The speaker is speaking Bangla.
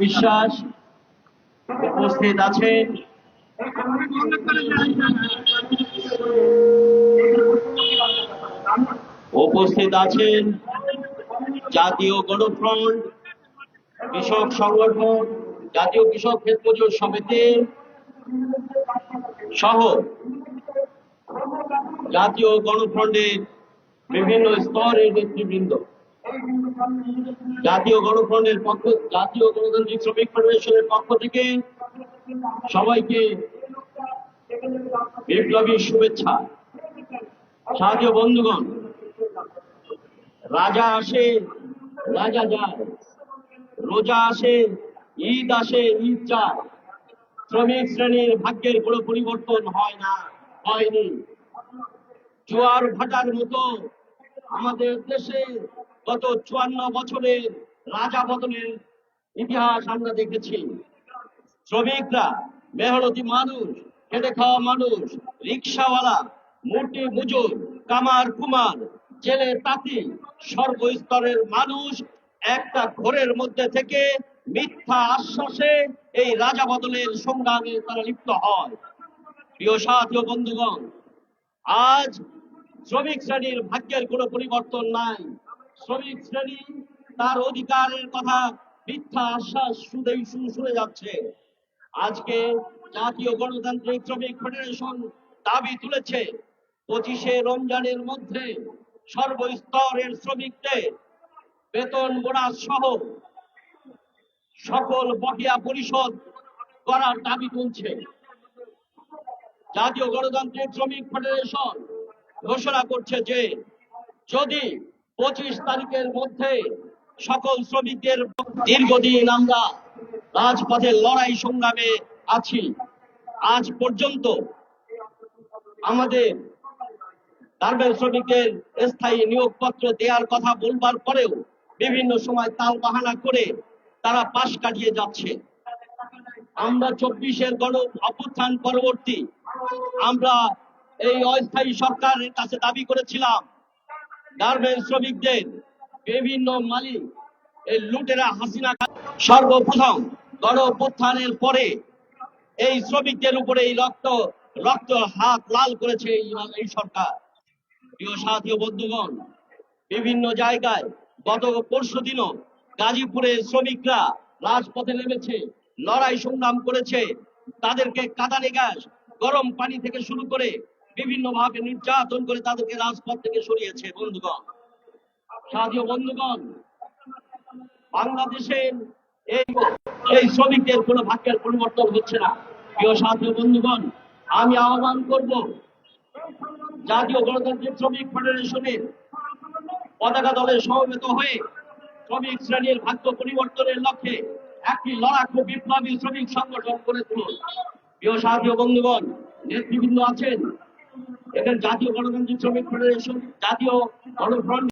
বিশ্বাস উপস্থিত আছেন। উপস্থিত আছেন জাতীয় গণফ্রন্ট, কৃষক সংগঠন, জাতীয় কৃষক ক্ষেত মজুর সমিতি সহ জাতীয় গণফ্রন্টের বিভিন্ন স্তরের নেতৃবৃন্দ, জাতীয় গণফ্রন্টের জাতীয় গণতান্ত্রিক শ্রমিক ফেডারেশনের পক্ষ থেকে সবাইকে বিপ্লবী শুভেচ্ছা। সাথীয় বন্ধুগণ, রাজা আসে রাজা যায়, রোজা আসে ঈদ আসে ঈদ যায়, শ্রমিক শ্রেণীর ভাগ্যের কোনো পরিবর্তন হয় না, হয়নি। জোয়ার ভাটার মতো আমাদের দেশে গত 54 বছরের রাজা বদলের ইতিহাস আমরা দেখেছি। শ্রমিকরা, মেহনতি মানুষ, খেটে খাওয়া মানুষ, রিক্সাওয়ালা, মুটি মজুর, কামার কুমার, জেলে তাঁতি, সর্বস্তরের মানুষ একটা ঘোরের মধ্যে থেকে মিথ্যা আশ্বাসে এই রাজা বদলের সংগ্রামে তারা লিপ্ত হয়। প্রিয় সাথী ও বন্ধুগণ, আজ শ্রমিক শ্রেণীর ভাগ্যের কোনো পরিবর্তন নাই। শ্রমিক শ্রেণী তার অধিকারের কথা মিথ্যা আশ্বাস শুনে যাচ্ছে। আজকে জাতীয় গণতান্ত্রিক শ্রমিক ফেডারেশন দাবি তুলেছে 25শে রমজানের মধ্যে সর্বস্তরের শ্রমিকদের বেতন বোনাস সহ সকল বকেয়া পরিশোধ করার দাবি তুলছে। জাতীয় গণতান্ত্রিক শ্রমিক ফেডারেশন ঘোষণা করছে যে যদি 25 তারিখের মধ্যে সকল শ্রমিকদের, দীর্ঘদিন আমরা রাজপথে লড়াই সংগ্রামে আছি। আজ পর্যন্ত আমাদের গার্মেন্টস শ্রমিকদের স্থায়ী নিয়োগপত্র দেওয়ার কথা বলবার পরেও বিভিন্ন সময় তাল বাহানা করে তারা পাশ কাটিয়ে যাচ্ছে। আমরা 24-এর গণ অভ্যুত্থান পরবর্তী আমরা এই অস্থায়ী সরকারের কাছে দাবি করেছিলাম গার্মেন্টস শ্রমিকদের বিভিন্ন মালিক এই লুটেরা হাসিনা সর্বপ্রথম গণ অভ্যুত্থানের পরে এই শ্রমিকদের উপরে এই রক্ত হাত লাল করেছে এই সরকার। প্রিয় সাথী ও বন্ধুগণ, বিভিন্ন জায়গায় গত পরশু দিনও গাজীপুরের শ্রমিকরা রাজপথে নেমেছে, লড়াই সংগ্রাম করেছে। তাদেরকে কাঁদানে গ্যাস, গরম পানি থেকে শুরু করে বিভিন্ন ভাবে নির্যাতন করে তাদেরকে রাজপথ থেকে সরিয়েছে। বন্ধুগণ, সাথী ও বন্ধুগণ, বাংলাদেশের এই শ্রমিকদের কোনো ভাগ্যের পরিবর্তন হচ্ছে না। প্রিয় সাথী ও বন্ধুগণ, আমি আহ্বান করব জাতীয় গণতান্ত্রিক শ্রমিক ফেডারেশনের পতাকা দলে সমবেত হয়ে শ্রমিক শ্রেণীর ভাগ্য পরিবর্তনের লক্ষ্যে একটি লড়াকু বিপ্লবী শ্রমিক সংগঠন করে তুলুন। প্রিয় সাথী ও বন্ধুগণ, নেতৃবৃন্দ আছেন এখানে জাতীয় গণতান্ত্রিক শ্রমিক ফেডারেশন, জাতীয় গণফ্রন্ট